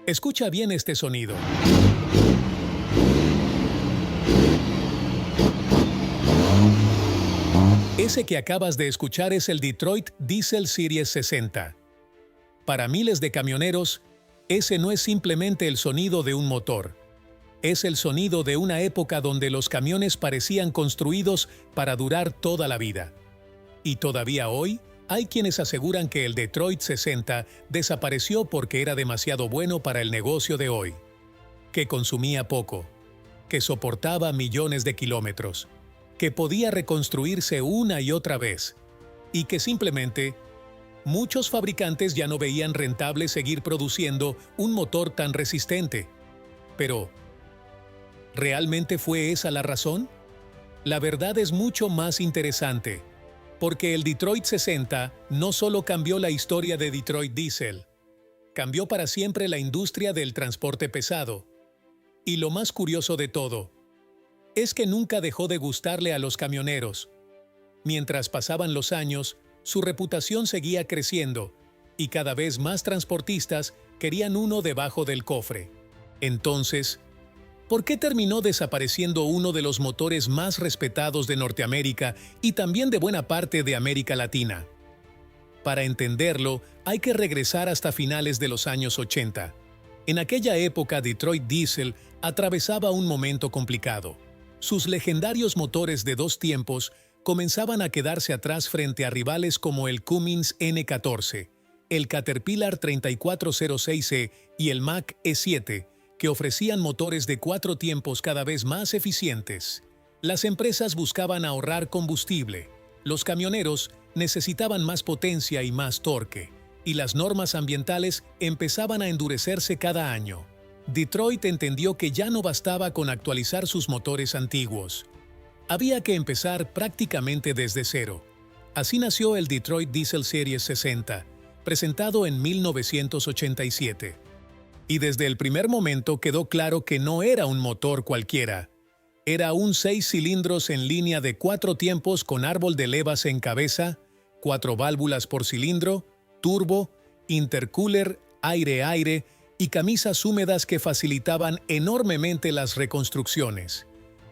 Escucha bien este sonido. Ese que acabas de escuchar es el Detroit Diesel Series 60. Para miles de camioneros, ese no es simplemente el sonido de un motor. Es el sonido de una época donde los camiones parecían construidos para durar toda la vida. Y todavía hoy, hay quienes aseguran que el Detroit 60 desapareció porque era demasiado bueno para el negocio de hoy, que consumía poco, que soportaba millones de kilómetros, que podía reconstruirse una y otra vez, y que simplemente muchos fabricantes ya no veían rentable seguir produciendo un motor tan resistente. Pero, ¿realmente fue esa la razón? La verdad es mucho más interesante, porque el Detroit 60 no solo cambió la historia de Detroit Diesel, cambió para siempre la industria del transporte pesado. Y lo más curioso de todo, es que nunca dejó de gustarle a los camioneros. Mientras pasaban los años, su reputación seguía creciendo, y cada vez más transportistas querían uno debajo del cofre. Entonces, ¿por qué terminó desapareciendo uno de los motores más respetados de Norteamérica y también de buena parte de América Latina? Para entenderlo, hay que regresar hasta finales de los años 80. En aquella época, Detroit Diesel atravesaba un momento complicado. Sus legendarios motores de 2 tiempos comenzaban a quedarse atrás frente a rivales como el Cummins N14, el Caterpillar 3406E y el Mack E7, que ofrecían motores de 4 tiempos cada vez más eficientes. Las empresas buscaban ahorrar combustible, los camioneros necesitaban más potencia y más torque, y las normas ambientales empezaban a endurecerse cada año. Detroit entendió que ya no bastaba con actualizar sus motores antiguos. Había que empezar prácticamente desde cero. Así nació el Detroit Diesel Series 60, presentado en 1987. Y desde el primer momento quedó claro que no era un motor cualquiera. Era un 6 cilindros en línea de 4 tiempos con árbol de levas en cabeza, 4 válvulas por cilindro, turbo, intercooler, aire-aire y camisas húmedas que facilitaban enormemente las reconstrucciones.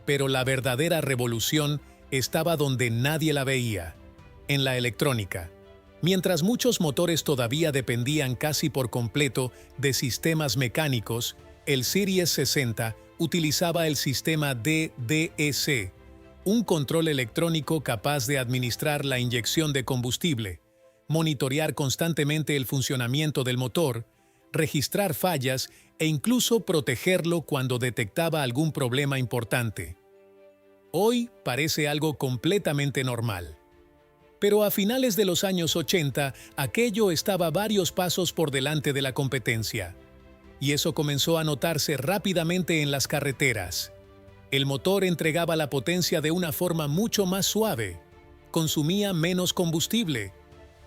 Pero la verdadera revolución estaba donde nadie la veía, en la electrónica. Mientras muchos motores todavía dependían casi por completo de sistemas mecánicos, el Series 60 utilizaba el sistema DDEC, un control electrónico capaz de administrar la inyección de combustible, monitorear constantemente el funcionamiento del motor, registrar fallas e incluso protegerlo cuando detectaba algún problema importante. Hoy parece algo completamente normal. Pero a finales de los años 80, aquello estaba varios pasos por delante de la competencia. Y eso comenzó a notarse rápidamente en las carreteras. El motor entregaba la potencia de una forma mucho más suave, consumía menos combustible,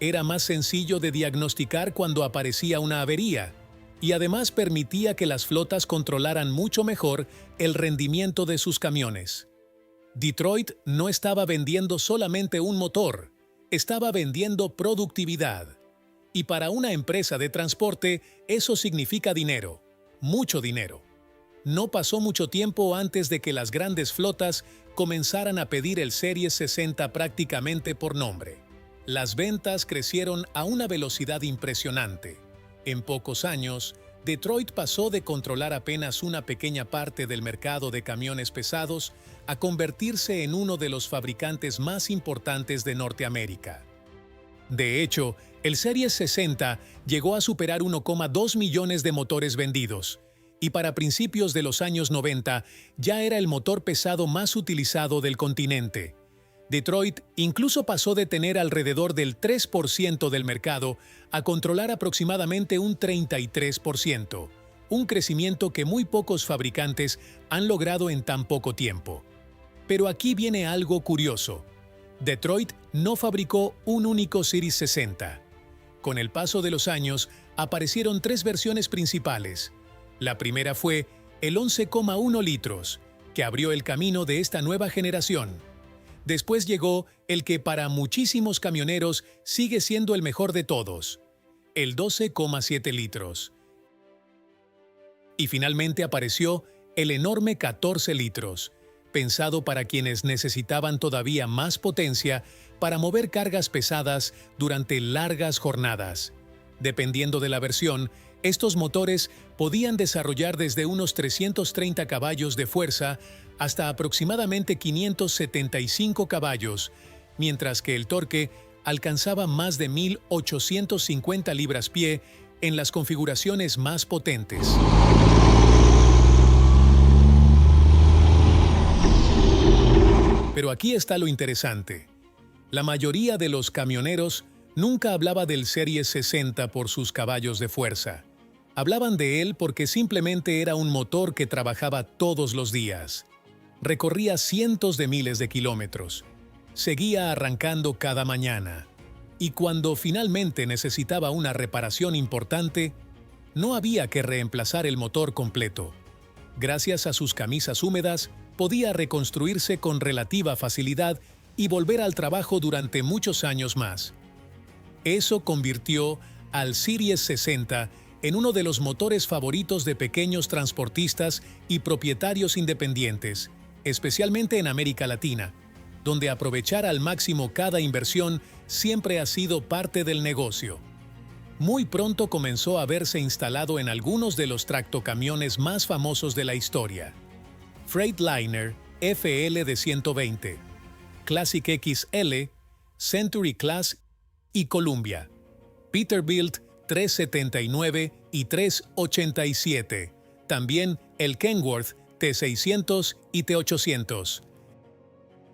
era más sencillo de diagnosticar cuando aparecía una avería, y además permitía que las flotas controlaran mucho mejor el rendimiento de sus camiones. Detroit no estaba vendiendo solamente un motor, estaba vendiendo productividad. Y para una empresa de transporte, eso significa dinero, mucho dinero. No pasó mucho tiempo antes de que las grandes flotas comenzaran a pedir el Series 60 prácticamente por nombre. Las ventas crecieron a una velocidad impresionante. En pocos años, Detroit pasó de controlar apenas una pequeña parte del mercado de camiones pesados a convertirse en uno de los fabricantes más importantes de Norteamérica. De hecho, el Series 60 llegó a superar 1,2 millones de motores vendidos, y para principios de los años 90 ya era el motor pesado más utilizado del continente. Detroit incluso pasó de tener alrededor del 3% del mercado a controlar aproximadamente un 33%, un crecimiento que muy pocos fabricantes han logrado en tan poco tiempo. Pero aquí viene algo curioso. Detroit no fabricó un único Series 60. Con el paso de los años, aparecieron 3 versiones principales. La primera fue el 11,1 litros, que abrió el camino de esta nueva generación. Después llegó el que para muchísimos camioneros sigue siendo el mejor de todos, el 12,7 litros. Y finalmente apareció el enorme 14 litros, pensado para quienes necesitaban todavía más potencia para mover cargas pesadas durante largas jornadas. Dependiendo de la versión, estos motores podían desarrollar desde unos 330 caballos de fuerza hasta aproximadamente 575 caballos, mientras que el torque alcanzaba más de 1.850 libras-pie en las configuraciones más potentes. Pero aquí está lo interesante. La mayoría de los camioneros nunca hablaba del Series 60 por sus caballos de fuerza. Hablaban de él porque simplemente era un motor que trabajaba todos los días. Recorría cientos de miles de kilómetros. Seguía arrancando cada mañana. Y cuando finalmente necesitaba una reparación importante, no había que reemplazar el motor completo. Gracias a sus camisas húmedas, podía reconstruirse con relativa facilidad y volver al trabajo durante muchos años más. Eso convirtió al Series 60 en uno de los motores favoritos de pequeños transportistas y propietarios independientes, especialmente en América Latina, donde aprovechar al máximo cada inversión siempre ha sido parte del negocio. Muy pronto comenzó a verse instalado en algunos de los tractocamiones más famosos de la historia: Freightliner FL de 120, Classic XL, Century Class y Columbia, Peterbilt 379 y 387, también el Kenworth T600 y T800,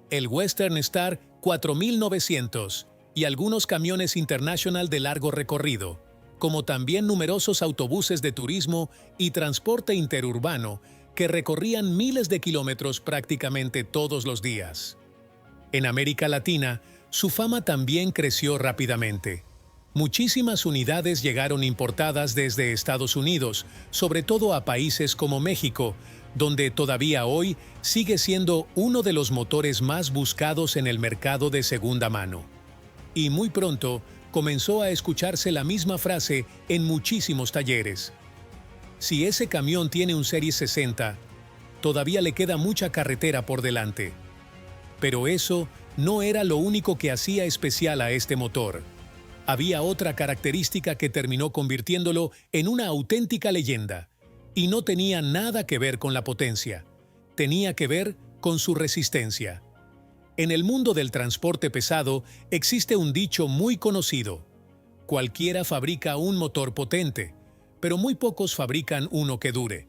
el Western Star 4900 y algunos camiones International de largo recorrido, como también numerosos autobuses de turismo y transporte interurbano que recorrían miles de kilómetros prácticamente todos los días. En América Latina, su fama también creció rápidamente. Muchísimas unidades llegaron importadas desde Estados Unidos, sobre todo a países como México, donde todavía hoy sigue siendo uno de los motores más buscados en el mercado de segunda mano. Y muy pronto comenzó a escucharse la misma frase en muchísimos talleres: si ese camión tiene un Series 60, todavía le queda mucha carretera por delante. Pero eso no era lo único que hacía especial a este motor. Había otra característica que terminó convirtiéndolo en una auténtica leyenda, y no tenía nada que ver con la potencia. Tenía que ver con su resistencia. En el mundo del transporte pesado existe un dicho muy conocido: cualquiera fabrica un motor potente, pero muy pocos fabrican uno que dure.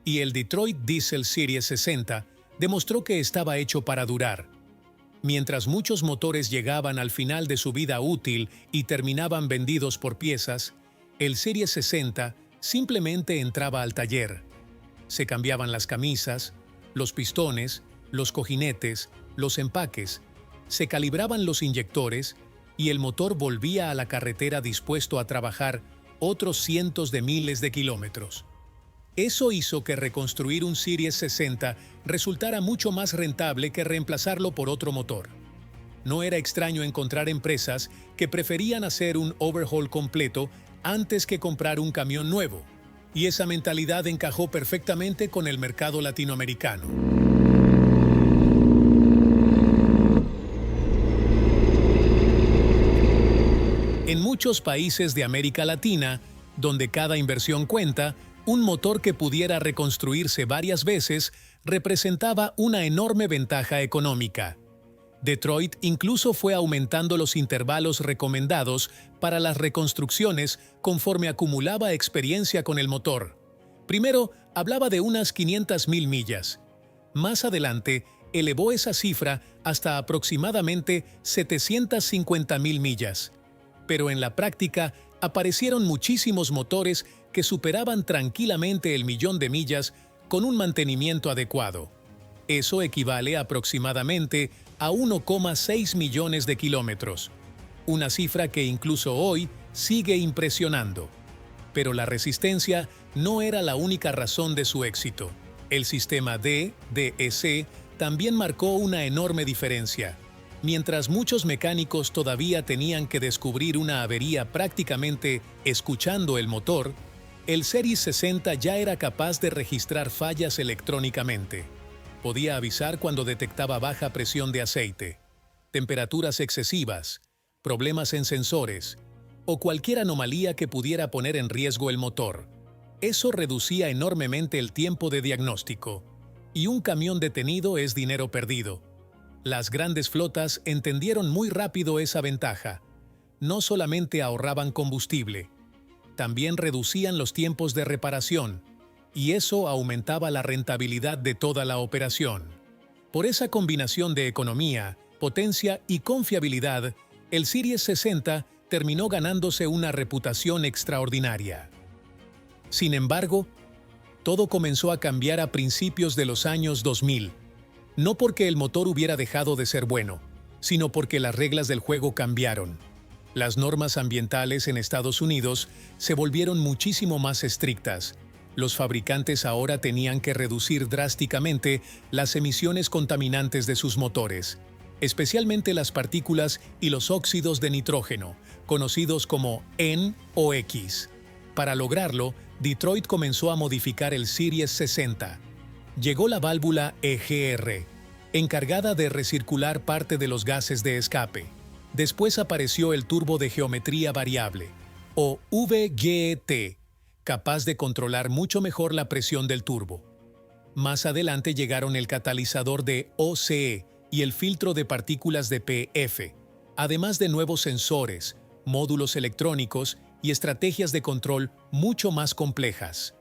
Y el Detroit Diesel Series 60 demostró que estaba hecho para durar. Mientras muchos motores llegaban al final de su vida útil y terminaban vendidos por piezas, el Series 60 simplemente entraba al taller. Se cambiaban las camisas, los pistones, los cojinetes, los empaques, se calibraban los inyectores y el motor volvía a la carretera dispuesto a trabajar otros cientos de miles de kilómetros. Eso hizo que reconstruir un Series 60 resultara mucho más rentable que reemplazarlo por otro motor. No era extraño encontrar empresas que preferían hacer un overhaul completo antes que comprar un camión nuevo, y esa mentalidad encajó perfectamente con el mercado latinoamericano. En muchos países de América Latina, donde cada inversión cuenta, un motor que pudiera reconstruirse varias veces representaba una enorme ventaja económica. Detroit incluso fue aumentando los intervalos recomendados para las reconstrucciones conforme acumulaba experiencia con el motor. Primero, hablaba de unas 500,000 millas. Más adelante, elevó esa cifra hasta aproximadamente 750,000 millas. Pero en la práctica, aparecieron muchísimos motores que superaban tranquilamente el 1.000.000 de millas con un mantenimiento adecuado. Eso equivale aproximadamente a 1,6 millones de kilómetros, una cifra que incluso hoy sigue impresionando. Pero la resistencia no era la única razón de su éxito. El sistema DEC también marcó una enorme diferencia. Mientras muchos mecánicos todavía tenían que descubrir una avería prácticamente escuchando el motor, El Series 60 ya era capaz de registrar fallas electrónicamente. Podía avisar cuando detectaba baja presión de aceite, temperaturas excesivas, problemas en sensores o cualquier anomalía que pudiera poner en riesgo el motor. Eso reducía enormemente el tiempo de diagnóstico. Y un camión detenido es dinero perdido. Las grandes flotas entendieron muy rápido esa ventaja. No solamente ahorraban combustible, también reducían los tiempos de reparación, y eso aumentaba la rentabilidad de toda la operación. Por esa combinación de economía, potencia y confiabilidad, el Series 60 terminó ganándose una reputación extraordinaria. Sin embargo, todo comenzó a cambiar a principios de los años 2000, no porque el motor hubiera dejado de ser bueno, sino porque las reglas del juego cambiaron. Las normas ambientales en Estados Unidos se volvieron muchísimo más estrictas. Los fabricantes ahora tenían que reducir drásticamente las emisiones contaminantes de sus motores, especialmente las partículas y los óxidos de nitrógeno, conocidos como NOx. Para lograrlo, Detroit comenzó a modificar el Series 60. Llegó la válvula EGR, encargada de recircular parte de los gases de escape. Después apareció el turbo de geometría variable, o VGT, capaz de controlar mucho mejor la presión del turbo. Más adelante llegaron el catalizador de OCE y el filtro de partículas de PF, además de nuevos sensores, módulos electrónicos y estrategias de control mucho más complejas.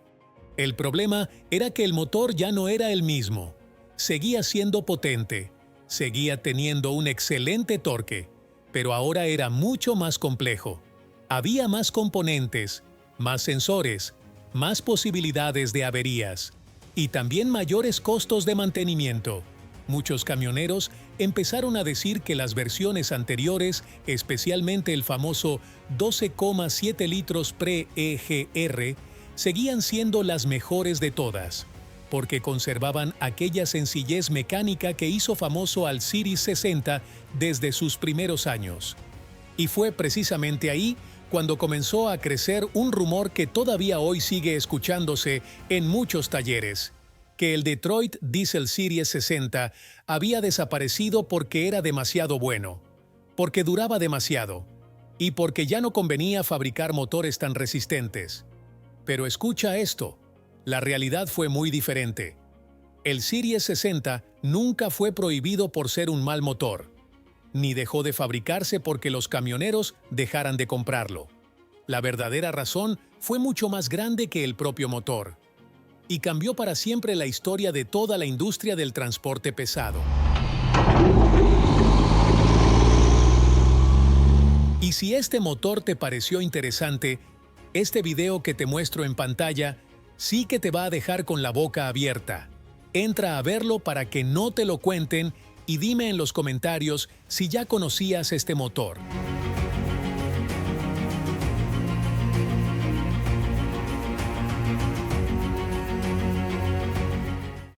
El problema era que el motor ya no era el mismo. Seguía siendo potente, seguía teniendo un excelente torque, pero ahora era mucho más complejo. Había más componentes, más sensores, más posibilidades de averías y también mayores costos de mantenimiento. Muchos camioneros empezaron a decir que las versiones anteriores, especialmente el famoso 12,7 litros pre-EGR, seguían siendo las mejores de todas, porque conservaban aquella sencillez mecánica que hizo famoso al Series 60 desde sus primeros años. Y fue precisamente ahí cuando comenzó a crecer un rumor que todavía hoy sigue escuchándose en muchos talleres, que el Detroit Diesel Series 60 había desaparecido porque era demasiado bueno, porque duraba demasiado, y porque ya no convenía fabricar motores tan resistentes. Pero escucha esto. La realidad fue muy diferente. El Series 60 nunca fue prohibido por ser un mal motor, ni dejó de fabricarse porque los camioneros dejaran de comprarlo. La verdadera razón fue mucho más grande que el propio motor, y cambió para siempre la historia de toda la industria del transporte pesado. Y si este motor te pareció interesante, este video que te muestro en pantalla sí que te va a dejar con la boca abierta. Entra a verlo para que no te lo cuenten y dime en los comentarios si ya conocías este motor.